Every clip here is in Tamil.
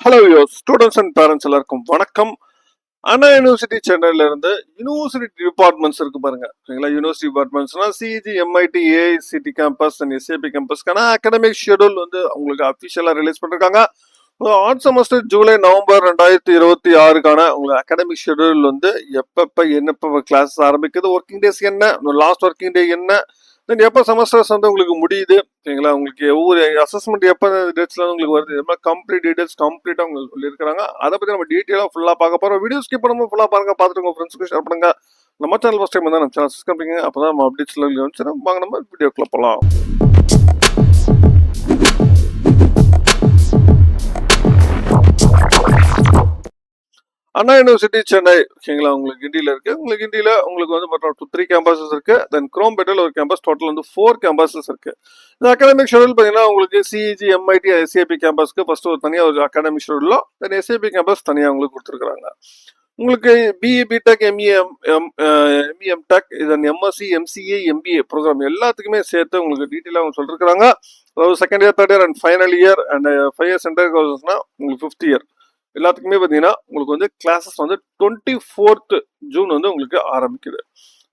ஹலோ ஸ்டூடெண்ட்ஸ் அண்ட் பேரண்ட்ஸ் எல்லாருக்கும் வணக்கம். அண்ணா யூனிவர்சிட்டி சென்னையில இருந்து யூனிவர்சிட்டி டிபார்ட்மெண்ட்ஸ் இருக்கு பாருங்க. சரிங்களா, யூனிவர்சிட்டி டிபார்ட்மெண்ட்ஸ்னா CG, MIT, AICT campus and SAP கேம்பஸ்க்கான அகாடமிக் ஷெடியூல் வந்து உங்களுக்கு அஃபிஷியலா ரிலீஸ் பண்ணிருக்காங்க. ஆட் செமஸ்டர் ஜூலை நவம்பர் 2026க்கான உங்களுக்கு அகாடமிக் ஷெடியூல் வந்து எப்பப்ப என்னப்ப கிளாஸ் ஆரம்பிக்குது, ஒர்க்கிங் டேஸ் என்ன, லாஸ்ட் ஒர்க்கிங் டே என்ன, தென் எப்போ செமஸ்டர்ஸ் வந்து உங்களுக்கு முடியுது, சரிங்களா, உங்களுக்கு ஒவ்வொரு அசஸ்மெண்ட் எப்போ டேட்ஸ்ல உங்களுக்கு வருது, இது மாதிரி கம்ப்ளீட் டீடைல்ஸ் கம்ப்ளீட்டா உங்களுக்கு சொல்லியிருக்காங்க. அதை பத்தி நம்ம டீட்டெயிலாக ஃபுல்லா பார்க்க போறோம். வீடியோ ஸ்கிப் பண்ணாம ஃபுல்லா பாருங்க, பார்த்துட்டு உங்க ஃப்ரெண்ட்ஸ்க்கு ஷேர் பண்ணுங்க. நம்ம சேனல் ஃபர்ஸ்ட் டைம் தான் நம்ம சேனல் சப்ஸ்கிரைப் பண்ணுங்க, அப்பதான் நம்ம அப்டேட்ஸ்ல வந்துச்சுன்னா வாங்க நம்ம வீடியோக்குள்ள போகலாம். அண்ணா யூனிவர்சிட்டி சென்னை, ஓகேங்களா, உங்களுக்கு கிண்டியில இருக்கு. உங்களுக்கு கிண்டியில உங்களுக்கு வந்து பார்த்தா 3 கேம்பஸஸ் இருக்கு. தென் குரோம்பேட்டில் ஒரு கேம்பஸ், டோட்டல் வந்து 4 கேம்பஸஸ் இருக்கு. இந்த அகாடமிக் ஷெடியூல் பார்த்தீங்கன்னா உங்களுக்கு சிஇஜி, எம்ஐடி, எஸ்ஏபி கேம்பஸ்க்கு ஃபர்ஸ்ட் ஒரு தனியாக ஒரு அகாடமிக் ஷெடியூலோ, தென் எஸ்ஏபி கேம்பஸ் தனியாக உங்களுக்கு கொடுத்துருக்காங்க. உங்களுக்கு பிஇ, பிடெக், எம்இ, எம்டெக், இதன் எம்எஸ்சி, எம்சிஏ, எம்பிஏ ப்ரோக்ராம் எல்லாத்துக்குமே சேர்த்து உங்களுக்கு டீட்டெயிலாக அவங்க சொல்லிருக்காங்க. அதாவது second year, third year and final year and 5 years centre கோர்சஸ்னா உங்களுக்கு 5th இயர் எல்லாத்துக்குமே பார்த்தீங்கன்னா உங்களுக்கு வந்து கிளாஸஸ் வந்து 24th ஜூன் வந்து உங்களுக்கு ஆரம்பிக்குது.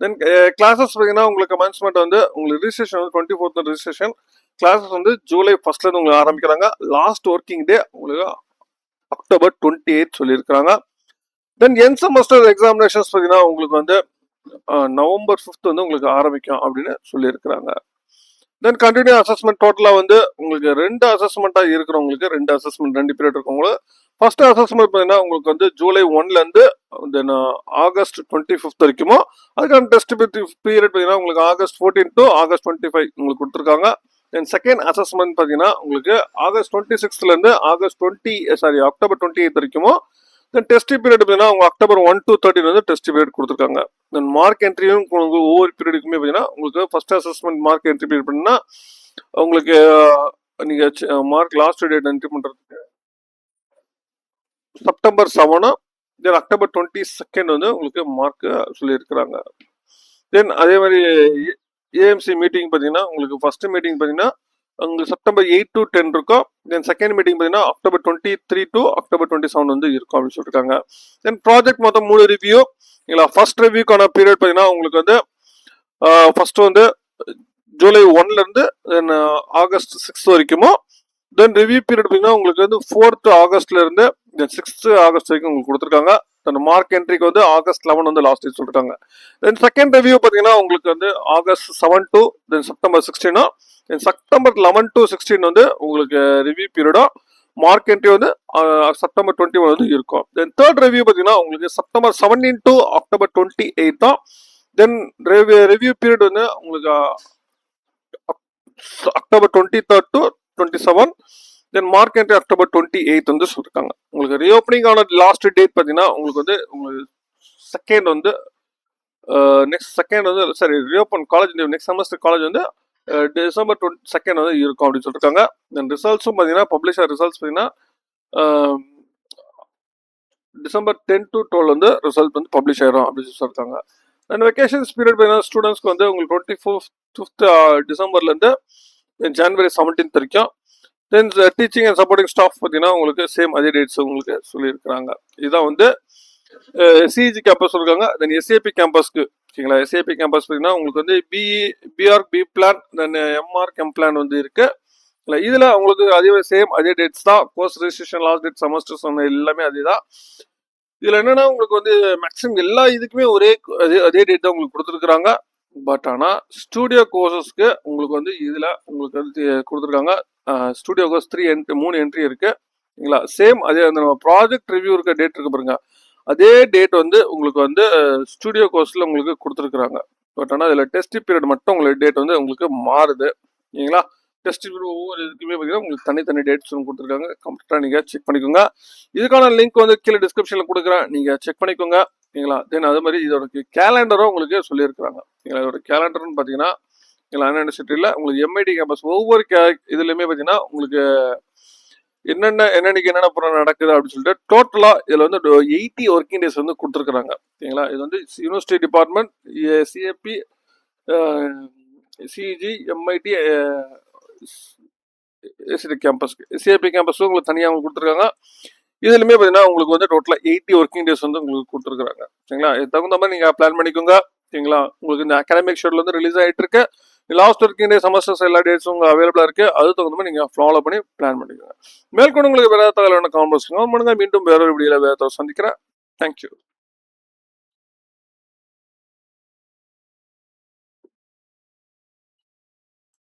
தென் கிளாஸஸ் பார்த்தீங்கன்னா உங்களுக்கு கமென்ஸ்மெண்ட் வந்து உங்களுக்கு ரிஜிஸ்ட்ரேஷன் வந்து 24th ரிஜிஸ்ட்ரேஷன். கிளாஸஸ் வந்து ஜூலை 1st உங்களுக்கு ஆரம்பிக்கிறாங்க. லாஸ்ட் ஒர்க்கிங் டே உங்களுக்கு அக்டோபர் 28 சொல்லியிருக்காங்க. தென் என் செமஸ்டர் எக்ஸாமினேஷன்ஸ் பார்த்தீங்கன்னா உங்களுக்கு வந்து நவம்பர் 5th வந்து உங்களுக்கு ஆரம்பிக்கும் அப்படின்னு சொல்லியிருக்கிறாங்க. தென் கண்டினியூ அசஸ்மெண்ட் டோட்டலாக வந்து உங்களுக்கு 2 அசஸ்மெண்ட்டாக இருக்கிறவங்களுக்கு 2 அசஸ்மெண்ட் 2 பீரியட் இருக்கவங்களுக்கு ஃபர்ஸ்ட் அசஸ்மெண்ட் பார்த்தீங்கன்னா உங்களுக்கு வந்து ஜூலை 1லேருந்து தென் ஆகஸ்ட் 25 வரைக்குமோ, அதுக்கான டெஸ்ட் பீரியட் பார்த்தீங்கன்னா உங்களுக்கு ஆகஸ்ட் 14 டு ஆகஸ்ட் 25 உங்களுக்கு கொடுத்துருக்காங்க. தென் செகண்ட் அசஸ்மெண்ட் பார்த்தீங்கன்னா உங்களுக்கு ஆகஸ்ட் 26லேருந்து அக்டோபர் 28 வரைக்குமோ. தென் டெஸ்ட் பீரியட் பார்த்தீங்கன்னா உங்க அக்டோபர் 1 to 13 வந்து டெஸ்ட் பீரியட் கொடுத்துருக்காங்க. தென் மார்க் என்ட்ரியும் ஒவ்வொரு பீரியடுக்குமே பார்த்தீங்கன்னா உங்களுக்கு first assessment mark entry period பண்ணா உங்களுக்கு நீங்க மார்க் லாஸ்ட் டேட் என்ட்ரி பண்றதுக்கு செப்டம்பர் 7, தென் அக்டோபர் 22 வந்து உங்களுக்கு மார்க் சொல்லியிருக்கிறாங்க. தென் அதே மாதிரி ஏஎம்சி மீட்டிங் பார்த்தீங்கன்னா உங்களுக்கு ஃபர்ஸ்ட் மீட்டிங் பார்த்தீங்கன்னா உங்களுக்கு செப்டம்பர் 8 to 10 இருக்கும். தென் செகண்ட் மீட்டிங் பார்த்தீங்கன்னா அக்டோபர் 23 to அக்டோபர் 27 வந்து இருக்கும் அப்படின்னு சொல்லியிருக்காங்க. தென் ப்ராஜெக்ட் மொத்தம் 3 ரிவ்யூ. இல்லைங்களா, ஃபர்ஸ்ட் ரிவ்யூக்கான பீரியட் பார்த்தீங்கன்னா உங்களுக்கு வந்து ஃபர்ஸ்ட் வந்து ஜூலை 1லேருந்து தென் ஆகஸ்ட் 6 வரைக்குமோ. தென் ரிவ்யூ பீரியட் பார்த்தீங்கன்னா உங்களுக்கு வந்து 4th ஆகஸ்ட்லேருந்து தென் 6th ஆகஸ்ட் வரைக்கும் உங்களுக்கு கொடுத்துருக்காங்க. தென் மார்க் என்ட்ரிக்கு வந்து ஆகஸ்ட் 11 வந்து லாஸ்ட் டேட் சொல்லிருக்காங்க. தென் செகண்ட் ரிவ்யூ பார்த்தீங்கன்னா உங்களுக்கு வந்து August 7 to then September 16, then September 11 to 16 வந்து உங்களுக்கு ரிவ்யூ பீரியடும், மார்க் என்ட்ரி வந்து செப்டம்பர் 21 வந்து இருக்கும். தென் தேர்ட் ரிவ்யூ பார்த்தீங்கன்னா உங்களுக்கு செப்டம்பர் 17 to அக்டோபர் 28 தான். தென் ரிவ்யூ பீரியட் வந்து உங்களுக்கு October 23 to 27, then mark entry October 28 வந்து சொல்லிருக்காங்க. உங்களுக்கு ரீஓப்பனிங் ஆன லாஸ்ட் டேட் பார்த்தீங்கன்னா உங்களுக்கு வந்து உங்களுக்கு செகண்ட் வந்து நெக்ஸ்ட் செகண்ட் வந்து sorry reopen college next semester college வந்து டிசம்பர் 22 வந்து இருக்கும் அப்படின்னு சொல்லியிருக்காங்க. தென் ரிசல்ட்ஸும் பார்த்தீங்கன்னா பப்ளிஷர் ரிசல்ட்ஸ் பார்த்தீங்கன்னா டிசம்பர் 10 to 12 வந்து ரிசல்ட் வந்து பப்ளிஷ் ஆயிரும் அப்படின்னு சொல்லியிருக்காங்க. தென் வெக்கேஷன்ஸ் பீரியட் பார்த்தீங்கன்னா ஸ்டூடெண்ட்ஸ்க்கு வந்து உங்களுக்கு 25th டிசம்பர்லேருந்து ஜனவரி 17 வரைக்கும். தென் டீச்சிங் அண்ட் சப்போர்ட்டிங் ஸ்டாஃப் பார்த்தீங்கன்னா உங்களுக்கு சேம் அதே டேட்ஸ் உங்களுக்கு சொல்லியிருக்கிறாங்க. இதுதான் வந்து சிஜி கேம்பஸ் இருக்காங்க. தென் எஸ்ஏபி கேம்பஸ்க்கு, ஓகேங்களா, எஸ்ஏபி கேம்பஸ் பார்த்தீங்கன்னா உங்களுக்கு வந்து பிஆர் பி பிளான் தென் எம்ஆர்க் எம் பிளான் வந்து இருக்கு. இல்லை இதில் உங்களுக்கு அதே சேம் அதே டேட்ஸ் தான். Course registration last date semesters எல்லாமே அதே தான். இதில் என்னன்னா உங்களுக்கு வந்து மேக்ஸிமம் எல்லா இதுக்குமே அதே டேட் தான் உங்களுக்கு கொடுத்துருக்குறாங்க. பட் ஆனால் ஸ்டூடியோ கோர்சஸ்க்கு உங்களுக்கு வந்து இதில் உங்களுக்கு வந்து கொடுத்துருக்காங்க. ஸ்டூடியோ கோர்ஸ் 3 என்ட்ரி இருக்கு, சரிங்களா. சேம் அதே அந்த நம்ம ப்ராஜெக்ட் ரிவ்யூ இருக்க டேட் இருக்கு பாருங்க, அதே டேட் வந்து உங்களுக்கு வந்து ஸ்டூடியோ கோர்ஸில் உங்களுக்கு கொடுத்துருக்குறாங்க. பட் ஆனால் இதில் டெஸ்ட் பீரியட் மட்டும் உங்களுக்கு டேட் வந்து உங்களுக்கு மாறுது, சரிங்களா. டெஸ்ட் பீரியட் ஒவ்வொரு இதுக்குமே பார்த்தீங்கன்னா உங்களுக்கு தனித்தனி டேட்ஸ் கொடுத்துருக்காங்க. கம்ப்ளீட்டாக நீங்கள் செக் பண்ணிக்கோங்க. இதுக்கான லிங்க் வந்து கீழே டிஸ்கிரிப்ஷனில் கொடுக்குறேன், நீங்கள் செக் பண்ணிக்கோங்க, சரிங்களா. தென் அது மாதிரி இதோட கேலண்டரும் உங்களுக்கு சொல்லியிருக்கிறாங்க. இதோட கேலண்டர்னு பார்த்தீங்கன்னா அண்ணா யூனிவர்சிட்டியில் உங்களுக்கு எம்ஐடி கேம்பஸ் ஒவ்வொரு இதுலையுமே பார்த்தீங்கன்னா உங்களுக்கு என்னென்னைக்கு என்னென்ன ப்ரோக்ராம் நடக்குது அப்படின்னு சொல்லிட்டு டோட்டலா இதுல வந்து 80 ஒர்க்கிங் டேஸ் வந்து கொடுத்துருக்காங்க, சரிங்களா. இது வந்து university department, CAP, CG, MIT, SCT கேம்பஸ்க்கு. சிஐபி கேம்பஸ் உங்களுக்கு தனியாக அவங்க கொடுத்துருக்காங்க. இதுலையுமே பார்த்தீங்கன்னா உங்களுக்கு வந்து டோட்டலாக 80 ஒர்க்கிங் டேஸ் வந்து உங்களுக்கு கொடுத்துருக்காங்க. சரிங்களா, இது தகுந்த மாதிரி நீங்கள் பிளான் பண்ணிக்கோங்க. சரிங்களா, உங்களுக்கு இந்த அகாடமிக் ஷெட்யூல் வந்து ரிலீஸ் ஆகிட்டு இருக்கு. லாஸ்ட் ஒர்க்கிங் டே செமஸ்டர்ஸ் எல்லா டேட்ஸும் உங்களுக்கு அவைலபிளாக இருக்கு. அது தகுந்த மாதிரி நீங்கள் ஃபாலோ பண்ணி பிளான் பண்ணிக்கோங்க. மேற்கொண்டு உங்களுக்கு வேற தகவல் கமெண்ட் பண்ணுங்க. மீண்டும் வேற ஒரு வீடியோவில் வேற சந்திக்கிறேன். தேங்க்யூ.